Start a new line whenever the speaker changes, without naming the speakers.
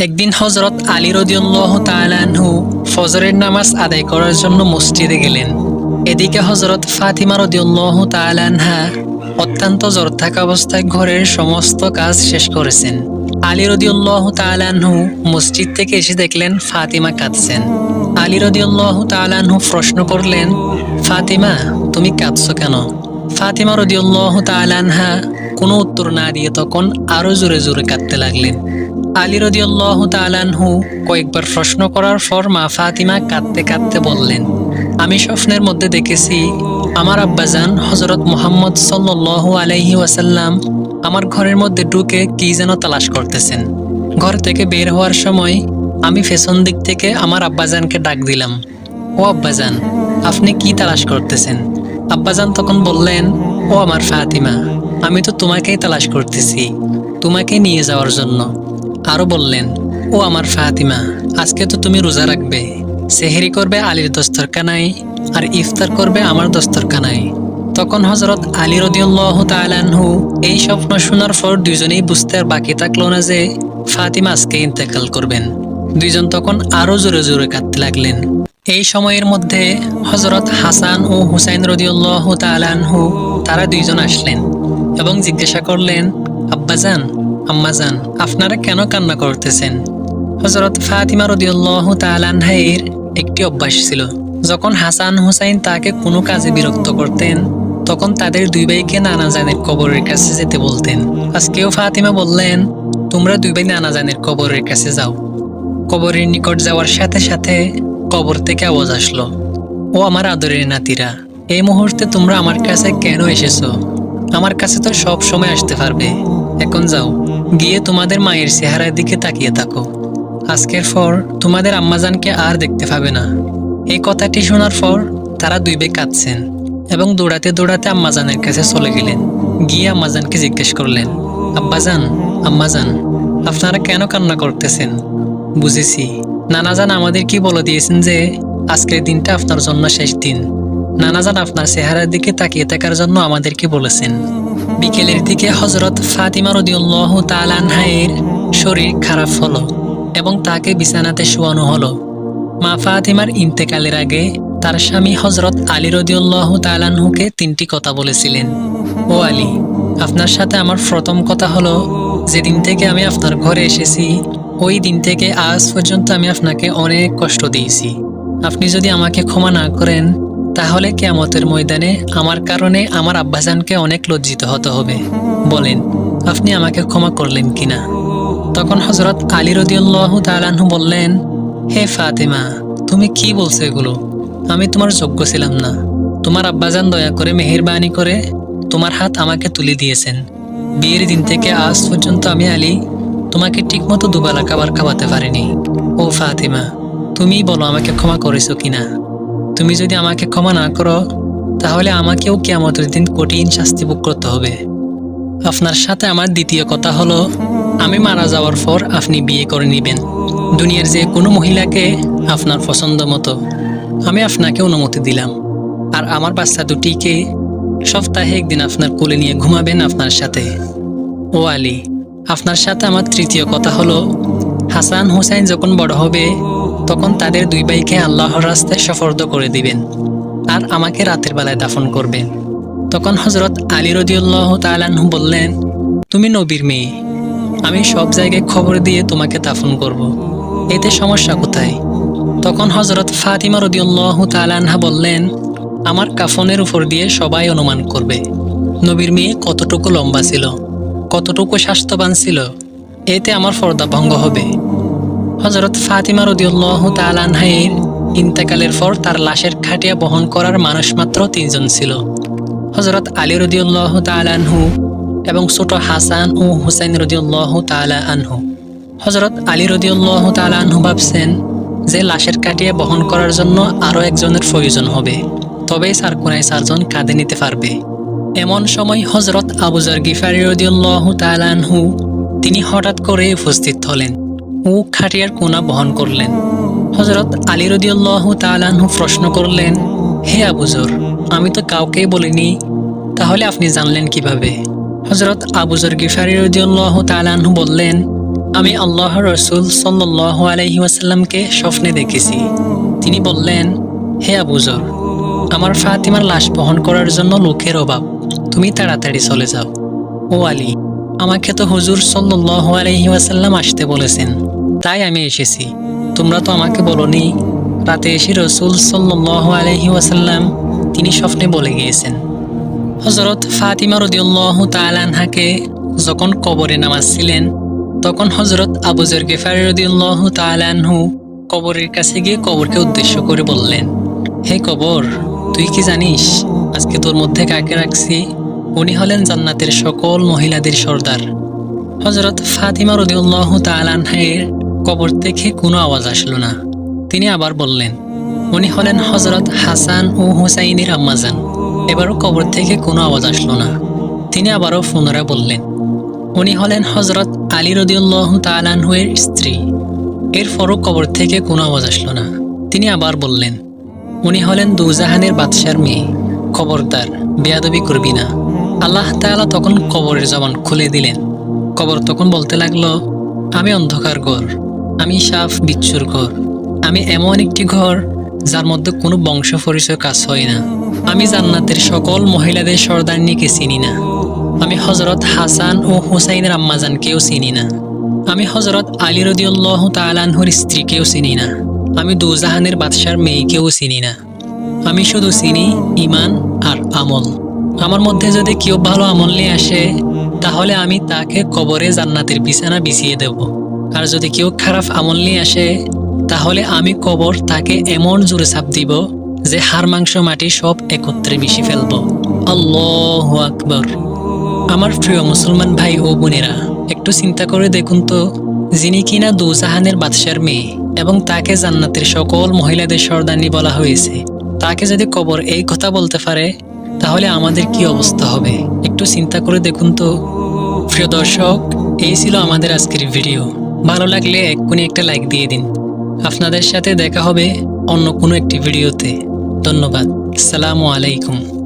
একদিন হযরত আলী রাদিয়াল্লাহু তাআলা আনহু ফজরের নামাজ আদায় করার জন্য মসজিদে গেলেন। এদিকে হযরত ফাতিমা রাদিয়াল্লাহু তাআলা আনহা অত্যন্ত জ্বর থাকা অবস্থায় ঘরের সমস্ত কাজ শেষ করেছেন। আলী রাদিয়াল্লাহু তাআলা আনহু মসজিদ থেকে এসে দেখলেন ফাতিমা কাঁদছেন। আলী রাদিয়াল্লাহু তাআলা আনহু প্রশ্ন করলেন, ফাতিমা, তুমি কাঁদছো কেন? ফাতিমা রাদিয়াল্লাহু তাআলা আনহা কোনো উত্তর না দিয়ে তখন আরো জোরে জোরে কাঁদতে লাগলেন। আলী রাদিয়াল্লাহু তাআলা আনহু কয়েকবার প্রশ্ন করার পর মা ফাতিমা কাঁদতে কাঁদতে বললেন, আমি স্বপ্নের মধ্যে দেখেছি আমার আব্বাজান হযরত মুহাম্মদ সাল্লাল্লাহু আলাইহি ওয়াসাল্লাম আমার ঘরের মধ্যে ঢুকে কি যেন তালাশ করতেছেন। ঘর থেকে বের হওয়ার সময় আমি পেছন দিক থেকে আমার আব্বাজানকে ডাক দিলাম, ও আব্বাজান, আপনি কি তালাশ করতেছেন? আব্বাজান তখন বললেন, ও আমার ফাতিমা, আমি তো তোমাকেই তালাশ করতেছি, তোমাকে নিয়ে যাওয়ার জন্য। আরো বললেন, ও আমার ফাতিমা, আজকে তো তুমি রোজা রাখবে, সেহরি করবে আলীর দস্তরখানায় আর ইফতার করবে আমার দস্তরখানায়। তখন হযরত আলী রাদিয়াল্লাহু তাআলা আনহু এই স্বপ্ন শোনার পর দুইজনেই বুঝতে আর বাকি থাকলো না যে ফাতিমা আজকে ইন্তেকাল করবেন। দুইজন তখন আরো জোরে জোরে কাঁদতে লাগলেন। এই সময়ের মধ্যে হযরত হাসান ও হুসাইন রাদিয়াল্লাহু তাআলা আনহু তারা দুইজন আসলেন এবং জিজ্ঞাসা করলেন, আব্বাজান, আম্মাজান, আপনারা কেন কান্না করতেছেন? হযরত ফাতিমা রাদিয়াল্লাহু তাআলা আনহার একটি অভ্যাস ছিল, যখন হাসান হুসাইন তাকে কোনো কাজে বিরক্ত করতেন তখন তাদের দুই ভাইকে নানা জানের কবরের কাছে যেতে বলতেন। আজকেও ফাতিমা বললেন, তোমরা দুই ভাই নানা জানের কবরের কাছে যাও। কবরের নিকট যাওয়ার সাথে সাথে কবর থেকে আওয়াজ আসলো, ও আমার আদরের নাতিরা, এই মুহূর্তে তোমরা আমার কাছে কেন এসেছো? আমার কাছে তো সব সময় আসতে পারবে। এখন যাও, গিয়ে তোমাদের মায়ের চেহারার দিকে তাকিয়ে থাকো। আজকের পর তোমাদের আম্মাজানকে আর দেখতে পাবে না। এই কথাটি শোনার পর তারা দুই ভাই কাঁদছেন এবং দৌড়াতে দৌড়াতে আম্মাজানের কাছে চলে গেলেন। গিয়ে আম্মাজানকে জিজ্ঞেস করলেন, আব্বাজান, আম্মাজান, আপনারা কেন কান্না করতেছেন? বুঝেছি, নানাজান আমাদের কি বলে দিয়েছেন যে আজকের দিনটা আপনার জন্য শেষ দিন। নানাজান আপনার চেহারার দিকে তাকিয়ে থাকার জন্য আমাদেরকে বলেছেন। বিকেলের দিকে হযরত ফাতিমা রাদিয়াল্লাহু তাআলা আনহার শরীর খারাপ হলো এবং তাকে বিছানাতে শোয়ানো হলো। মা ফাতিমার ইন্তেকালের আগে তার স্বামী হযরত আলী রাদিয়াল্লাহু তাআলা আনহুকে তিনটি কথা বলেছিলেন। ও আলী, আপনার সাথে আমার প্রথম কথা হলো, যেদিন থেকে আমি আপনার ঘরে এসেছি ওই দিন থেকে আজ পর্যন্ত আমি আপনাকে অনেক কষ্ট দিয়েছি। আপনি যদি আমাকে ক্ষমা না করেন তাহলে কিয়ামতের ময়দানে আমার কারণে আমার আব্বাজানকে অনেক লজ্জিত হতে হবে। বলেন, আপনি আমাকে ক্ষমা করলেন কিনা? তখন হযরত আলী রাদিয়াল্লাহু তাআলা আনহু বললেন, হে ফাতিমা, তুমি কি বলছো এগুলো? আমি তোমার যোগ্য ছিলাম না। তোমার আব্বাজান দয়া করে মেহেরবানি করে তোমার হাত আমাকে তুলে দিয়েছেন। বিয়ের দিন থেকে আজ পর্যন্ত আমি আলী তোমাকে ঠিকমতো দুবেলা খাবার খাওয়াতে পারিনি। ও ফাতিমা, তুমিই বলো আমাকে ক্ষমা করেছো কিনা? তুমি যদি আমাকে ক্ষমা না করো তাহলে আমাকেও কিয়ামতের দিন কঠিন শাস্তি ভোগ করতে হবে। আপনার সাথে আমার দ্বিতীয় কথা হলো, আমি মারা যাওয়ার পর আপনি বিয়ে করে নেবেন দুনিয়ার যে কোনো মহিলাকে আপনার পছন্দ মতো। আমি আপনাকে অনুমতি দিলাম। আর আমার বাচ্চা দুটিকে সপ্তাহে একদিন আপনার কোলে নিয়ে ঘুমাবেন আপনার সাথে। ও আলী, আপনার সাথে আমার তৃতীয় কথা হলো, হাসান হুসাইন যখন বড় হবে তখন তাদের দুই ভাইকে আল্লাহর রাস্তায় সুপর্দ করে দিবেন আর আমাকে রাতের বেলায় দাফন করবেন। তখন হযরত আলী রাদিয়াল্লাহু তাআলা আনহু বললেন, তুমি নবীর মেয়ে, আমি সব জায়গায় খবর দিয়ে তোমাকে দাফন করব, এতে সমস্যা কোথায়? তখন হযরত ফাতিমা রাদিয়াল্লাহু তাআলা আনহা বললেন, আমার কাফনের উপর দিয়ে সবাই অনুমান করবে নবীর মেয়ে কতটুকু লম্বা ছিল, কতটুকু স্বাস্থ্যবান ছিল, এতে আমার পর্দা ভঙ্গ হবে। হযরত ফাতিমা রাদিয়াল্লাহু তাআলা আনহার ইন্তেকালের পর তার লাশের খাটিয়া বহন করার মানুষ মাত্র 3 জন ছিল, হযরত আলী রাদিয়াল্লাহু তাআলা আনহু এবং ছোট হাসান ও হুসাইন রাদিয়াল্লাহু তাআলা আনহু। হযরত আলী রাদিয়াল্লাহু তাআলা আনহু ভাবছেন যে লাশের কাটিয়ে বহন করার জন্য আরো একজনের প্রয়োজন হবে, তবেই চারকোনায় 4 জন কাঁধে নিতে পারবে। এমন সময় হযরত আবু যর গিফারী রাদিয়াল্লাহু তাআলা আনহু তিনি হঠাৎ করে উপস্থিত হলেন ও খাটিয়ার কোনা বহন করলেন। হযরত আলী রাদিয়াল্লাহু তাআলা আনহু প্রশ্ন করলেন, হে আবু যর, আমি তো কাউকেই বলিনি, তাহলে আপনি জানলেন কিভাবে? হযরত আবু যর গিফারী রাদিয়াল্লাহু তাআলা আনহু বললেন, আমি আল্লাহর রাসূল সাল্লাল্লাহু আলাইহি ওয়াসাল্লামকে স্বপ্নে দেখেছি। তিনি বললেন, হে আবু যর, আমার ফাতিমার লাশ বহন করার জন্য লোকের অভাব, তুমি তাড়াতাড়ি চলে যাও। ও আলী, আমাকে তো হুজুর সাল্লাল্লাহু আলাইহি ওয়াসাল্লাম আসতে বলেছেন, তাই আমি এসেছি। তোমরা তো আমাকে বলনি। রাতে এসে রাসূল সাল্লাল্লাহু আলাইহি ওয়াসাল্লাম তিনি স্বপ্নে বলে গিয়েছেন। হযরত ফাতিমা রাদিয়াল্লাহু তাআলা আনহাকে যখন কবরে নামাচ্ছিলেন, তখন হযরত আবু যর গিফারী রাদিয়াল্লাহু তাআলা আনহু কবরের কাছে গিয়ে কবরকে উদ্দেশ্য করে বললেন, হে কবর, তুই কি জানিস আজকে তোর মধ্যে কাকে রাখছি? উনি হলেন জান্নাতের সকল মহিলাদের সর্দার। হযরত ফাতিমা রাদিয়াল্লাহু তাআলা আনহার কবর থেকে কোনো আওয়াজ আসলো না। তিনি আবার বললেন, উনি হলেন হযরত হাসান ও হুসাইনের আম্মাজান। এবারও কবর থেকে কোনো আওয়াজ আসলো না। তিনি আবারও পুনরায় বললেন, উনি হলেন হযরত আলী রাদিয়াল্লাহু তাআলা আনহুর স্ত্রী। এরপরও কবর থেকে কোনো আওয়াজ আসলো না। তিনি আবার বললেন, উনি হলেন দুজাহানের বাদশার মেয়ে। খবরদার, বেয়াদবি করবি না। আল্লাহ তাআলা তখন কবরের জবান খুলে দিলেন। কবর তখন বলতে লাগলো, আমি অন্ধকার ঘর, আমি সাপ বিচ্ছুর ঘর, আমি এমন একটি ঘর যার মধ্যে কোনো বংশ পরিচয় কাজ হয় না। আমি জান্নাতের সকল মহিলাদের সর্দারনীকে চিনি না। আমি হযরত হাসান ও হুসাইনের আম্মাজানকেও চিনি না। আমি হযরত আলী রাদিয়াল্লাহু তাআলা আনহুর স্ত্রীকেও চিনি না। আমি দুজাহানের বাদশার মেয়েকেও চিনি না। আমি শুধু চিনি ঈমান আর আমল। আমার মধ্যে যদি কেউ ভালো আমল নিয়ে আসে, তাহলে আমি তাকে কবরে জান্নাতের বিছানা বিছিয়ে দেব। আর যদি কেউ খারাপ আমল নিয়ে আসে, তাহলে আমি কবর তাকে এমন জোরে চাপ দিব যে হাড় মাংস মাটি সব একত্রে মিশে ফেলব। আল্লাহু আকবার। আমার প্রিয় মুসলমান ভাই ও বোনেরা, একটু চিন্তা করে দেখুন তো, যিনি কিনা দুজাহানের বাদশার মেয়ে এবং তাকে জান্নাতের সকল মহিলাদের সর্দারনী বলা হয়েছে, তাকে যদি কবর এই কথা বলতে পারে, তাহলে আমাদের কি অবস্থা হবে? একটু চিন্তা করে দেখুন তো। প্রিয় দর্শক, এই ছিল আমাদের আজকের ভিডিও। ভালো লাগলে এক্ষুনি একটা লাইক দিয়ে দিন। আপনাদের সাথে দেখা হবে অন্য কোনো একটি ভিডিওতে। ধন্যবাদ। আসসালামু আলাইকুম।